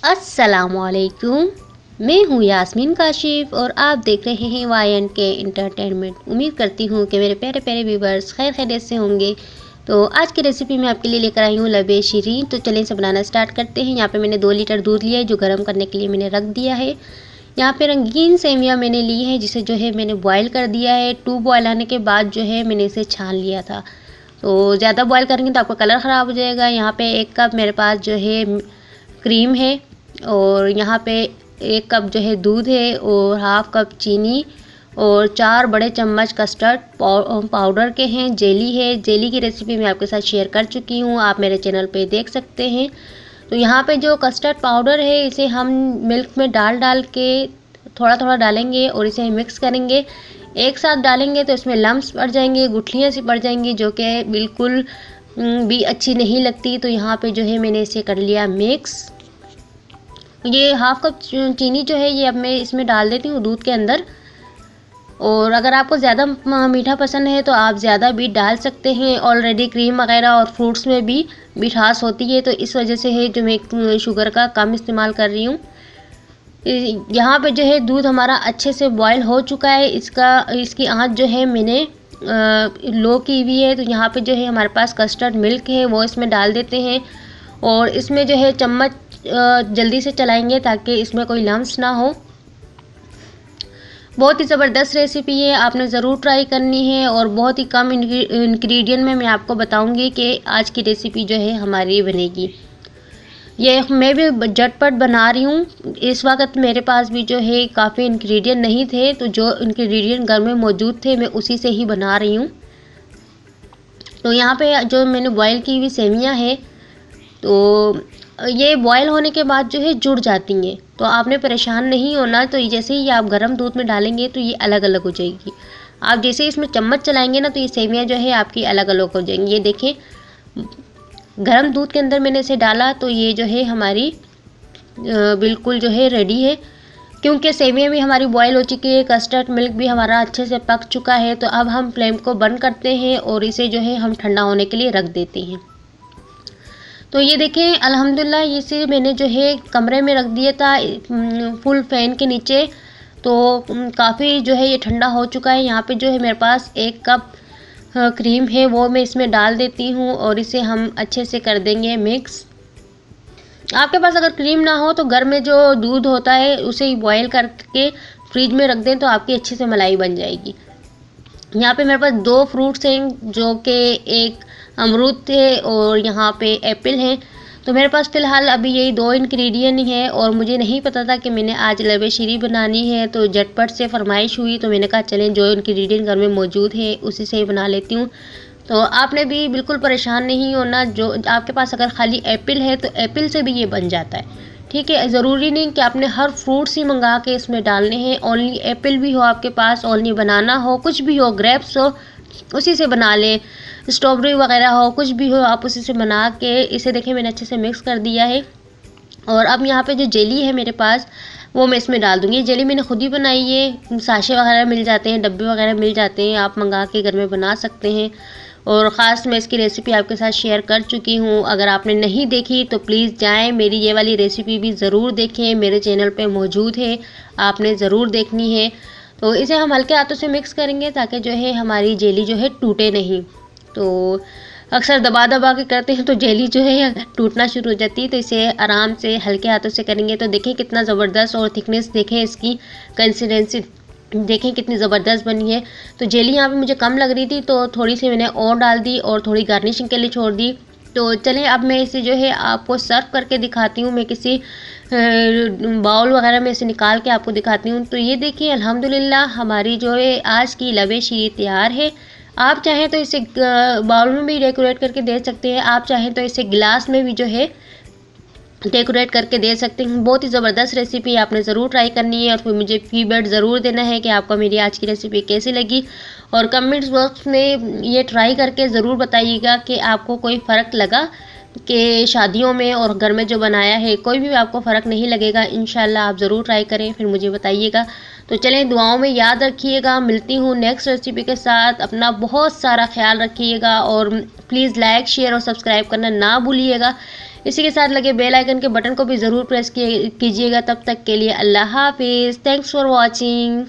अस्सलामुअलैकुम। मैं हूँ यास्मीन काशिफ और आप देख रहे हैं YNK एंटरटेनमेंट। उम्मीद करती हूँ कि मेरे प्यारे प्यारे व्यूवर्स खैर खैरियत से होंगे। तो आज की रेसिपी मैं आपके लिए लेकर आई हूँ लबे शीरीन। तो चलें इसे बनाना स्टार्ट करते हैं। यहाँ पे मैंने 2 लीटर दूध लिया है जो गर्म करने के लिए मैंने रख दिया है। यहाँ पे रंगीन सेवियाँ मैंने ली है जिसे जो है मैंने बॉयल कर दिया है। 2 बॉयल आने के बाद जो है मैंने इसे छान लिया था। तो ज़्यादा बॉयल करेंगे तो आपका कलर ख़राब हो जाएगा। यहाँ पे 1 कप मेरे पास जो है क्रीम है और यहाँ पे 1 कप जो है दूध है और हाफ कप चीनी और 4 बड़े चम्मच कस्टर्ड पाउडर के हैं। जेली है, जेली की रेसिपी मैं आपके साथ शेयर कर चुकी हूँ, आप मेरे चैनल पे देख सकते हैं। तो यहाँ पे जो कस्टर्ड पाउडर है इसे हम मिल्क में डाल के थोड़ा थोड़ा डालेंगे और इसे मिक्स करेंगे। एक साथ डालेंगे तो इसमें लम्स पड़ जाएंगे, गुठलियाँ सी पड़ जाएंगी जो कि बिल्कुल भी अच्छी नहीं लगती। तो यहाँ पे जो है मैंने इसे कर लिया मिक्स। ये हाफ कप चीनी जो है ये अब मैं इसमें डाल देती हूँ दूध के अंदर। और अगर आपको ज़्यादा मीठा पसंद है तो आप ज़्यादा भी डाल सकते हैं। ऑलरेडी क्रीम वगैरह और फ्रूट्स में भी मिठास होती है तो इस वजह से है जो मैं शुगर का कम इस्तेमाल कर रही हूँ। यहाँ पे जो है दूध हमारा अच्छे से बॉयल हो चुका है। इसकी आंच जो है मैंने लो की हुई है। तो यहाँ पे जो है हमारे पास कस्टर्ड मिल्क है वो इसमें डाल देते हैं और इसमें जो है चम्मच जल्दी से चलाएंगे ताकि इसमें कोई लम्स ना हो। बहुत ही ज़बरदस्त रेसिपी है, आपने ज़रूर ट्राई करनी है और बहुत ही कम इंग्रेडिएंट में मैं आपको बताऊंगी कि आज की रेसिपी जो है हमारी बनेगी। ये मैं भी झटपट बना रही हूँ। इस वक्त मेरे पास भी जो है काफ़ी इंग्रेडिएंट नहीं थे तो जो इंग्रेडिएंट घर में मौजूद थे मैं उसी से ही बना रही हूँ। तो यहाँ पे जो मैंने बॉयल की हुई सेवियाँ हैं तो ये बॉयल होने के बाद जो है जुड़ जाती हैं तो आपने परेशान नहीं होना। तो जैसे ही आप गर्म दूध में डालेंगे तो ये अलग अलग हो जाएगी। आप जैसे ही इसमें चम्मच चलाएंगे ना तो ये सेवियाँ जो है आपकी अलग अलग हो जाएंगी। ये देखें गर्म दूध के अंदर मैंने इसे डाला तो ये जो है हमारी बिल्कुल जो है रेडी है क्योंकि सेवियाँ भी हमारी बॉयल हो चुकी है, कस्टर्ड मिल्क भी हमारा अच्छे से पक चुका है। तो अब हम फ्लेम को बंद करते हैं और इसे जो है हम ठंडा होने के लिए रख देते हैं। तो ये देखें अल्हम्दुलिल्लाह इसे मैंने जो है कमरे में रख दिया था फुल फैन के नीचे। तो काफ़ी जो है ये ठंडा हो चुका है। यहाँ पे जो है मेरे पास 1 कप क्रीम है वो मैं इसमें डाल देती हूँ और इसे हम अच्छे से कर देंगे मिक्स। आपके पास अगर क्रीम ना हो तो घर में जो दूध होता है उसे ही बॉयल करके फ्रिज में रख दें तो आपकी अच्छे से मलाई बन जाएगी। यहाँ पे मेरे पास 2 फ्रूट्स हैं जो कि एक अमरूद थे और यहाँ पे एप्पल हैं। तो मेरे पास फ़िलहाल अभी यही 2 इंग्रेडिएंट ही हैं और मुझे नहीं पता था कि मैंने आज लबे शीरी बनानी है तो झटपट से फरमाइश हुई तो मैंने कहा चलें जो इंग्रेडिएंट घर में मौजूद है उसी से ही बना लेती हूँ। तो आपने भी बिल्कुल परेशान नहीं होना। जो आपके पास अगर खाली एप्पल है तो एप्पल से भी ये बन जाता है, ठीक है। ज़रूरी नहीं कि आपने हर फ्रूट्स ही मंगा के इसमें डालने हैं। ओनली एप्पल भी हो आपके पास, ओनली बनाना हो, कुछ भी हो, ग्रेप्स हो, उसी से बना लें। स्ट्रॉबेरी वगैरह हो, कुछ भी हो आप उसी से बना के इसे देखें मैंने अच्छे से मिक्स कर दिया है। और अब यहाँ पे जो जेली है मेरे पास वो मैं इसमें डाल दूँगी। जेली मैंने खुद ही बनाई है, साशे वगैरह मिल जाते हैं, डब्बे वगैरह मिल जाते हैं, आप मंगा के घर में बना सकते हैं। और ख़ास मैं इसकी रेसिपी आपके साथ शेयर कर चुकी हूँ। अगर आपने नहीं देखी तो प्लीज़ जाएं मेरी ये वाली रेसिपी भी ज़रूर देखें, मेरे चैनल पे मौजूद है, आपने ज़रूर देखनी है। तो इसे हम हल्के हाथों से मिक्स करेंगे ताकि जो है हमारी जेली जो है टूटे नहीं। तो अक्सर दबा दबा के करते हैं तो जेली जो है टूटना शुरू हो जाती है। तो इसे आराम से हल्के हाथों से करेंगे तो देखें कितना ज़बरदस्त और थिकनेस देखें, इसकी कंसिस्टेंसी देखें कितनी ज़बरदस्त बनी है। तो जेली यहाँ पे मुझे कम लग रही थी तो थोड़ी सी मैंने और डाल दी और थोड़ी गार्निशिंग के लिए छोड़ दी। तो चलें अब मैं इसे जो है आपको सर्व करके दिखाती हूँ। मैं किसी बाउल वगैरह में इसे निकाल के आपको दिखाती हूँ। तो ये देखिए अल्हम्दुलिल्लाह हमारी जो है आज की लबे शीरी तैयार है। आप चाहें तो इसे बाउल में भी डेकोरेट करके दे सकते हैं, आप चाहें तो इसे गिलास में भी जो है डेकोरेट करके दे सकते हैं। बहुत ही ज़बरदस्त रेसिपी आपने ज़रूर ट्राई करनी है और फिर मुझे फीडबैक ज़रूर देना है कि आपको मेरी आज की रेसिपी कैसी लगी। और कमेंट्स बॉक्स में ये ट्राई करके ज़रूर बताइएगा कि आपको कोई फ़र्क लगा कि शादियों में और घर में जो बनाया है कोई भी आपको फ़र्क नहीं लगेगा। इंशाल्लाह आप ज़रूर ट्राई करें फिर मुझे बताइएगा। तो चलें दुआओं में याद रखिएगा। मिलती हूँ नेक्स्ट रेसिपी के साथ। अपना बहुत सारा ख्याल रखिएगा और प्लीज़ लाइक शेयर और सब्सक्राइब करना ना भूलिएगा। इसी के साथ लगे बेल आइकन के बटन को भी ज़रूर प्रेस कीजिएगा। तब तक के लिए अल्लाह हाफिज़। Thanks for watching.